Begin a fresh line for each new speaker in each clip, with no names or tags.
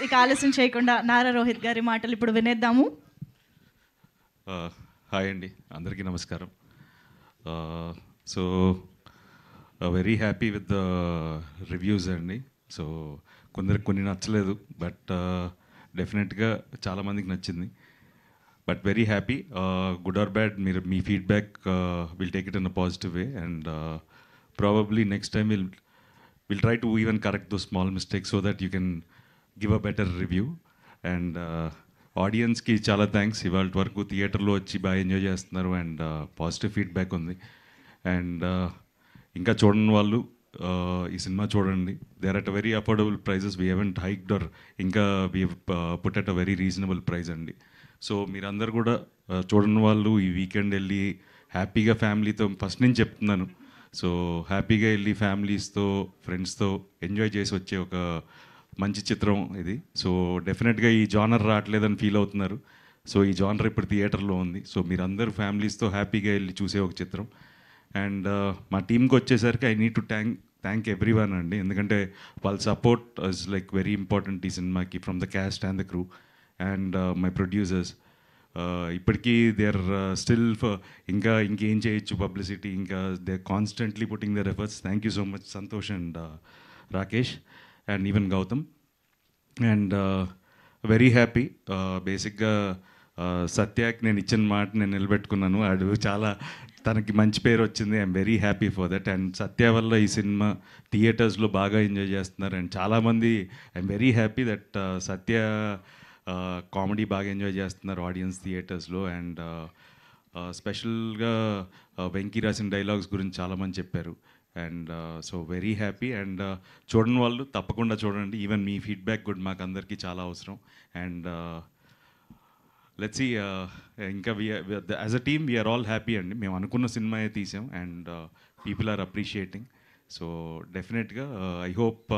ఇక ఆలస్యం చేయకుండా నారా రోహిత్ గారి మాటలు ఇప్పుడు వినేద్దాము.
హాయ్ అండి, అందరికీ నమస్కారం. So very happy with the reviews అండి. సో కొందరికి కొన్ని నచ్చలేదు, బట్ డెఫినెట్గా చాలామందికి నచ్చింది. But very happy, good or bad, మీరు మీ feedback will take it in a positive way, and probably next time we'll try to even correct those small mistakes so that you can give a better review. And ఆడియన్స్కి చాలా thanks, ఇవాళ వరకు థియేటర్లో వచ్చి బాగా enjoy చేస్తున్నారు and positive feedback ఉంది. And ఇంకా చూడని వాళ్ళు ఈ సినిమా చూడండి. They are at a very affordable prices, we haven't hiked or ఇంకా we put at a very reasonable price అండి. సో మీరందరూ కూడా చూడని వాళ్ళు ఈ వీకెండ్ వెళ్ళి హ్యాపీగా ఫ్యామిలీతో, ఫస్ట్ నుంచి చెప్తున్నాను, సో హ్యాపీగా వెళ్ళి ఫ్యామిలీస్తో ఫ్రెండ్స్తో ఎంజాయ్ చేసి వచ్చే ఒక మంచి చిత్రం ఇది. సో డెఫినెట్గా ఈ జానర్ రావట్లేదని ఫీల్ అవుతున్నారు. సో ఈ జానర్ ఇప్పుడు థియేటర్లో ఉంది. సో మీరందరూ ఫ్యామిలీస్తో హ్యాపీగా వెళ్ళి చూసే ఒక చిత్రం. అండ్ మా టీంకి వచ్చేసరికి I need to thank everyone అండి, ఎందుకంటే వాళ్ళ support is like very important ఈ సినిమాకి, from the cast and the crew and my producers. ఇప్పటికీ దే ఆర్ స్టిల్ ఇంకేం చేయొచ్చు పబ్లిసిటీ, ఇంకా they are constantly putting their efforts. Thank you so much Santosh and Rakesh and even Gautam. And very happy, బేసిక్గా సత్యాకి నేను ఇచ్చిన మాట నేను నిలబెట్టుకున్నాను. ఆడు చాలా, తనకి మంచి పేరు వచ్చింది. I'm very happy for that. And Satya వల్ల ఈ సినిమా థియేటర్స్లో బాగా ఎంజాయ్ చేస్తున్నారు. అండ్ చాలామంది, I'm very happy that Satya comedy బాగా ఎంజాయ్ చేస్తున్నారు ఆడియన్స్ థియేటర్స్లో. అండ్ స్పెషల్గా వెంకీ రాసిన డైలాగ్స్ గురించి చాలామంది చెప్పారు. And so very happy. And చూడని వాళ్ళు తప్పకుండా చూడండి. ఈవెన్ మీ ఫీడ్బ్యాక్ కూడా మాకు అందరికీ చాలా అవసరం. అండ్ లెట్స్ సీ, ఇంకా as a team we're all happy అండి. మేము అనుకున్న సినిమాయే తీసాం and people are appreciating. So డెఫినెట్గా ఐ హోప్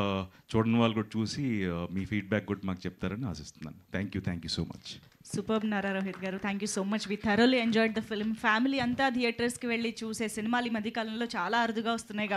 చూడని వాళ్ళు కూడా చూసి మీ ఫీడ్బ్యాక్ కూడా మాకు చెప్తారని ఆశిస్తున్నాను. Thank you so much.
Super Nara Rohit గారు, thank you so much. We thoroughly enjoyed the film. Family అంతా థియేటర్స్కి వెళ్ళి చూసే సినిమాలు ఈ మధ్యకాలంలో చాలా అరుదుగా వస్తున్నాయి కాబట్టి